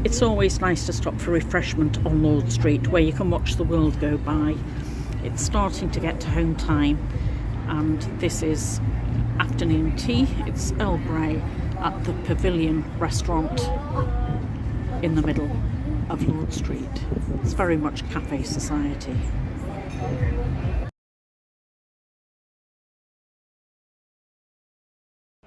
It's always nice to stop for refreshment on Lord Street, where you can watch the world go by. It's starting to get to home time, and this is afternoon tea. It's Earl Grey at the Pavilion restaurant in the middle of Lord Street. It's very much cafe society.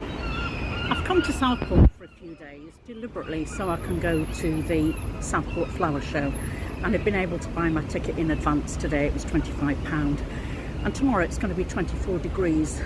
I've come to Southport for a few days deliberately so I can go to the Southport Flower Show, and I've been able to buy my ticket in advance. Today it was £25 and tomorrow it's going to be 24 degrees.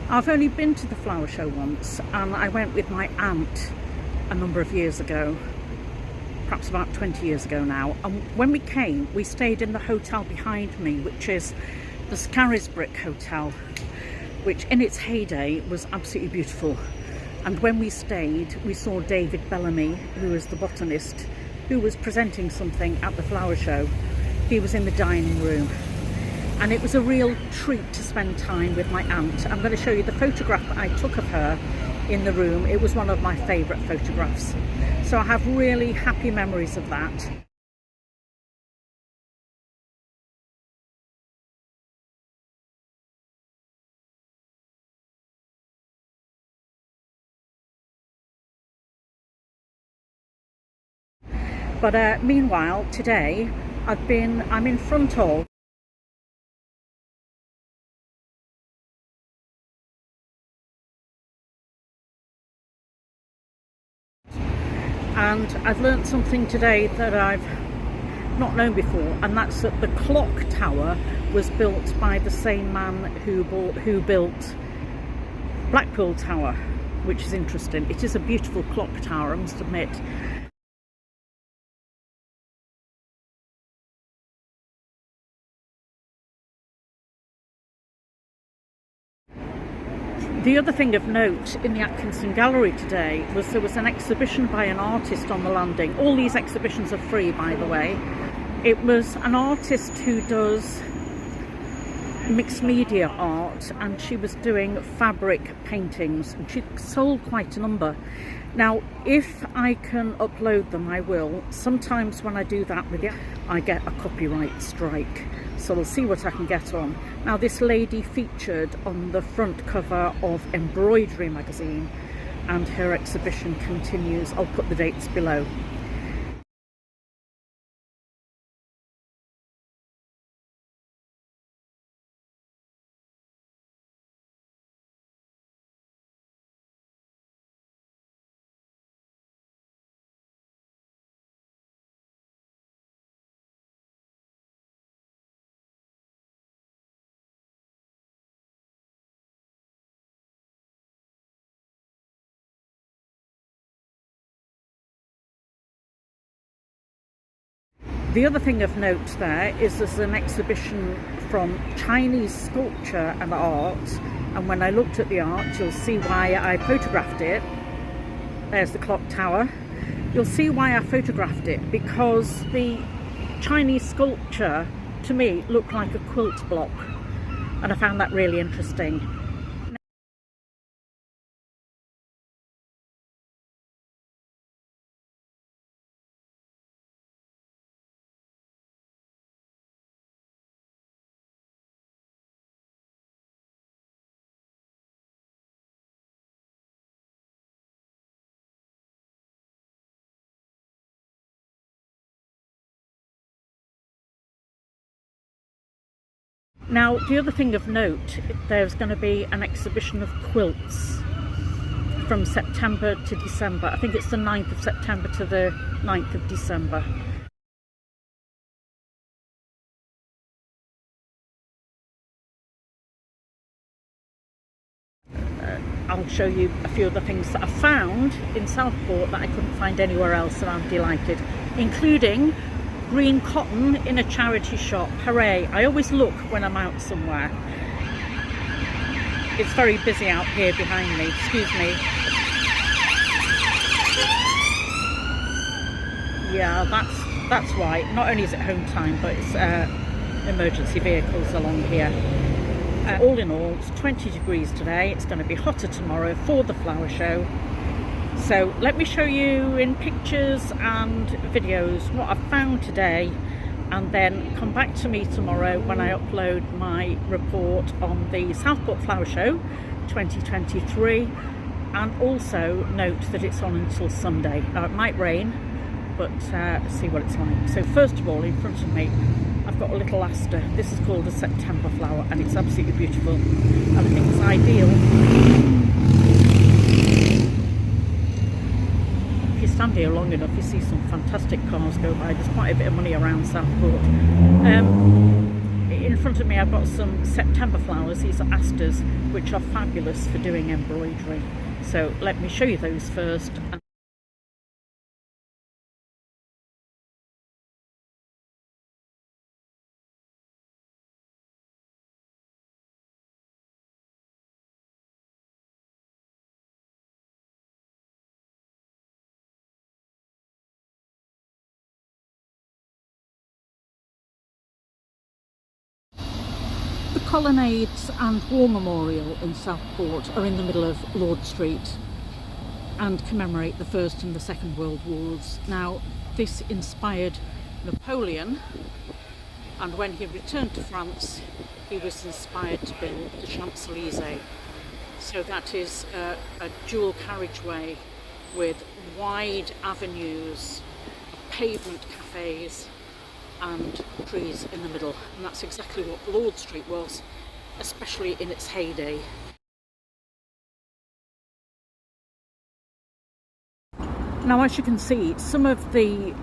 I've only been to the flower show once, and I went with my aunt a number of years ago, perhaps about 20 years ago now, and when we came we stayed in the hotel behind me, which is the Scarisbrick Hotel, which in its heyday was absolutely beautiful. And when we stayed, we saw David Bellamy, who is the botanist, who was presenting something at the flower show. He was in the dining room, and it was a real treat to spend time with my aunt. I'm going to show you the photograph that I took of her in the room. It was one of my favourite photographs. So I have really happy memories of that. But meanwhile, today I'm in front of and I've learnt something today that I've not known before, and that's that the clock tower was built by the same man who built Blackpool Tower, which is interesting. It is a beautiful clock tower, I must admit. The other thing of note in the Atkinson gallery today was there was an exhibition by an artist on the landing. All these exhibitions are free, by the way. It was an artist who does mixed media art, and she was doing fabric paintings, and she sold quite a number. Now, if I can upload them, I will. Sometimes when I do that with it, I get a copyright strike, so we'll see what I can get on. Now, this lady featured on the front cover of Embroidery magazine, and her exhibition continues. I'll put the dates below. The other thing of note there is there's an exhibition from Chinese sculpture and art, and when I looked at the art, you'll see why I photographed it. There's the clock tower. You'll see why I photographed it, because the Chinese sculpture to me looked like a quilt block, and I found that really interesting. Now, the other thing of note, there's going to be an exhibition of quilts from September to December. I think it's the 9th of September to the 9th of December. I'll show you a few other things that I found in Southport that I couldn't find anywhere else, and I'm delighted, including green cotton in a charity shop. Hooray! I always look when I'm out somewhere. It's very busy out here behind me. Excuse me. Yeah, that's why. Not only is it home time, but it's emergency vehicles along here. All in all, it's 20 degrees today. It's going to be hotter tomorrow for the flower show. So let me show you in pictures and videos what I've found today, and then come back to me tomorrow when I upload my report on the Southport Flower Show 2023, and also note that it's on until Sunday. Now it might rain, but see what it's like. So first of all, in front of me I've got a little aster. This is called a September flower and it's absolutely beautiful, and I think it's ideal. If you stand here long enough you see some fantastic cars go by. There's quite a bit of money around Southport. In front of me I've got some September flowers. These are asters, which are fabulous for doing embroidery. So let me show you those first. The Colonnades and War Memorial in Southport are in the middle of Lord Street and commemorate the First and the Second World Wars. Now, this inspired Napoleon, and when he returned to France he was inspired to build the Champs-Élysées. So that is a dual carriageway with wide avenues, pavement cafes and trees in the middle, and that's exactly what Lord Street was, especially in its heyday. Now, as you can see, some of the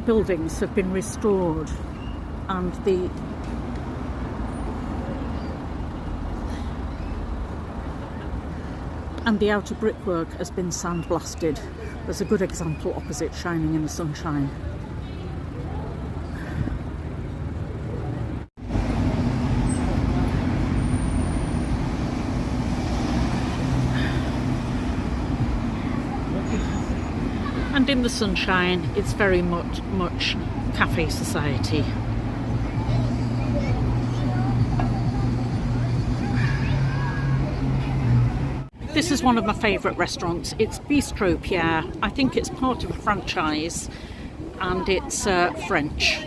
buildings have been restored and the outer brickwork has been sandblasted. There's a good example opposite, shining in the sunshine. And in the sunshine, it's very much cafe society. This is one of my favourite restaurants. It's Bistro Pierre. I think it's part of a franchise, and it's French.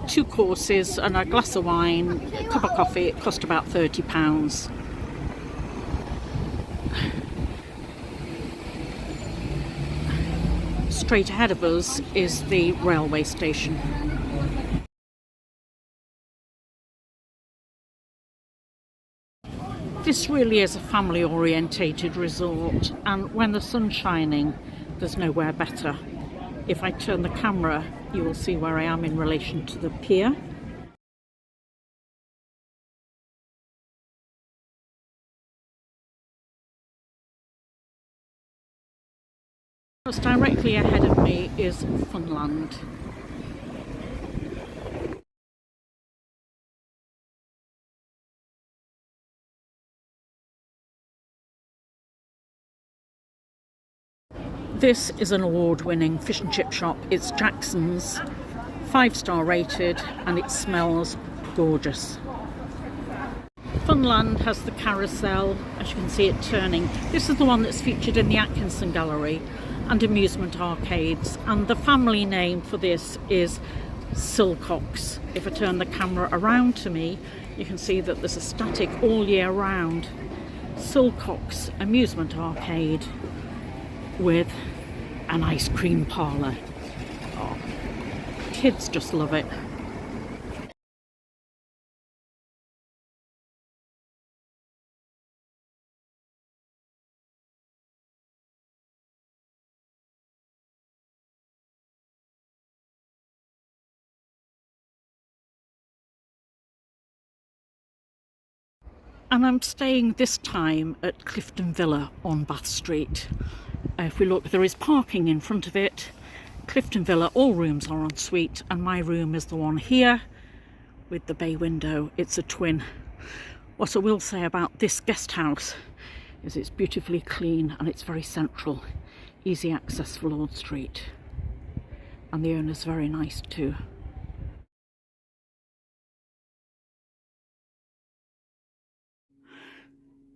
2 courses and a glass of wine, a cup of coffee. It cost about £30. Straight ahead of us is the railway station. This really is a family orientated resort, and when the sun's shining there's nowhere better. If I turn the camera you will see where I am in relation to the pier. Just directly ahead of me is Funland. This is an award-winning fish and chip shop. It's Jackson's, 5-star rated, and it smells gorgeous. Funland has the carousel, as you can see it turning. This is the one that's featured in the Atkinson gallery, and amusement arcades, and the family name for this is Silcox. If I turn the camera around to me you can see that there's a static all year round Silcox amusement arcade with an ice cream parlour. Oh, kids just love it. And I'm staying this time at Cliftonville on Bath Street. If we look, there is parking in front of it. Cliftonville, all rooms are en suite, and my room is the one here with the bay window. It's a twin. What I will say about this guest house is it's beautifully clean and it's very central. Easy access for Lord Street. And the owner's very nice too.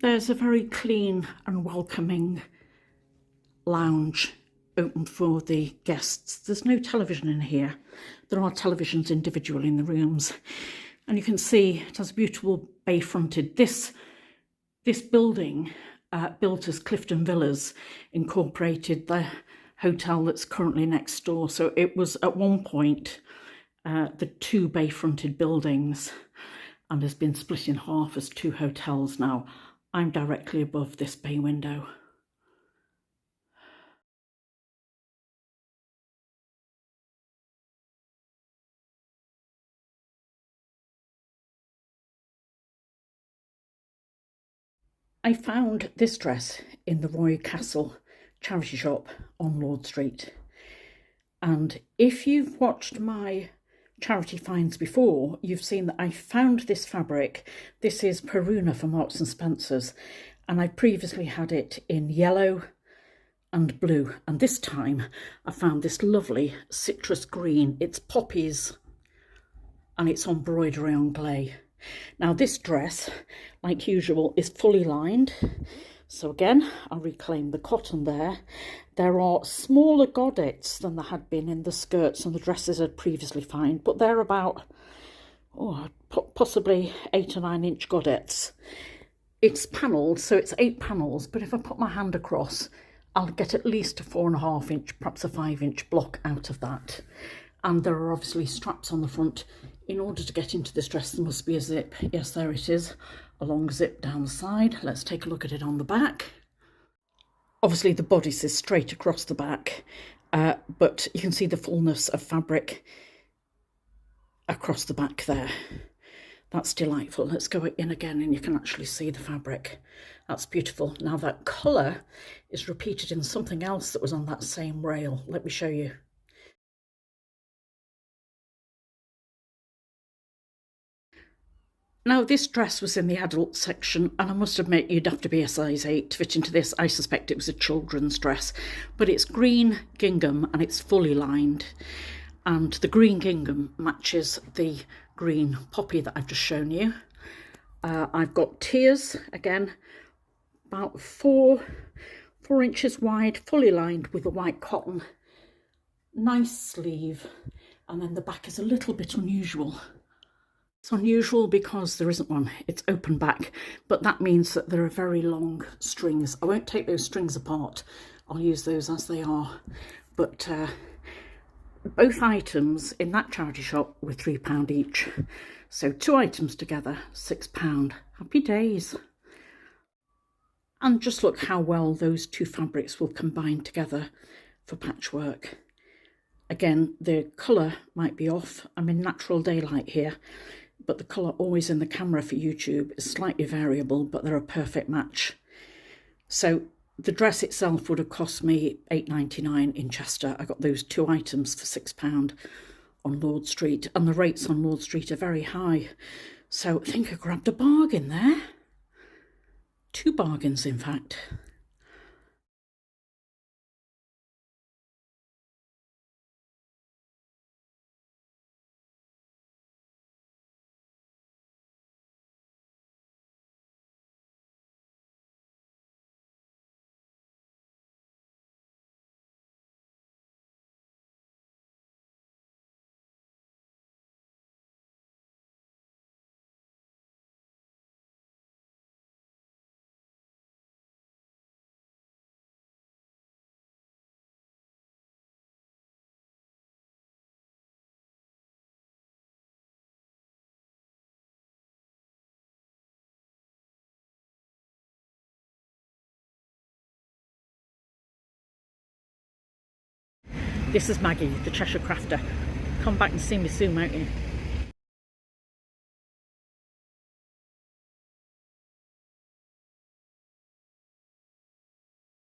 There's a very clean and welcoming lounge open for the guests. There's no television in here. There are televisions individually in the rooms. And you can see it has a beautiful bay fronted. This building, built as Clifton Villas, incorporated the hotel that's currently next door. So it was at one point the two bay fronted buildings, and has been split in half as two hotels now. I'm directly above this bay window. I found this dress in the Roy Castle charity shop on Lord Street. And if you've watched my charity finds before, you've seen that I found this fabric. This is Peruna from Marks and Spencer's, and I previously had it in yellow and blue, and this time I found this lovely citrus green. It's poppies and it's embroidery on clay. Now this dress, like usual, is fully lined. So again, I'll reclaim the cotton there. There are smaller godettes than there had been in the skirts and the dresses I'd previously found, but they're about, possibly 8 or 9 inch godettes. It's panelled, so it's 8 panels, but if I put my hand across, I'll get at least a 4.5 inch, perhaps a 5 inch block out of that. And there are obviously straps on the front. In order to get into this dress, there must be a zip. Yes, there it is, a long zip down the side. Let's take a look at it on the back. Obviously the bodice is straight across the back, but you can see the fullness of fabric across the back there. That's delightful. Let's go in again and you can actually see the fabric. That's beautiful. Now that colour is repeated in something else that was on that same rail. Let me show you. Now this dress was in the adult section, and I must admit you'd have to be a size 8 to fit into this. I suspect it was a children's dress, but it's green gingham and it's fully lined, and the green gingham matches the green poppy that I've just shown you. I've got tiers, again, about 4 inches wide, fully lined with a white cotton. Nice sleeve, and then the back is a little bit unusual. It's unusual because there isn't one, it's open back, but that means that there are very long strings. I won't take those strings apart, I'll use those as they are. But both items in that charity shop were £3 each. So 2 items together, £6. Happy days. And just look how well those 2 fabrics will combine together for patchwork. Again, the colour might be off. I'm in natural daylight here, but the colour always in the camera for YouTube is slightly variable, but they're a perfect match. So the dress itself would have cost me £8.99 in Chester. I got those 2 items for £6 on Lord Street, and the rates on Lord Street are very high. So I think I grabbed a bargain there. 2 bargains, in fact. This is Maggie, the Cheshire Crafter. Come back and see me soon, won't you?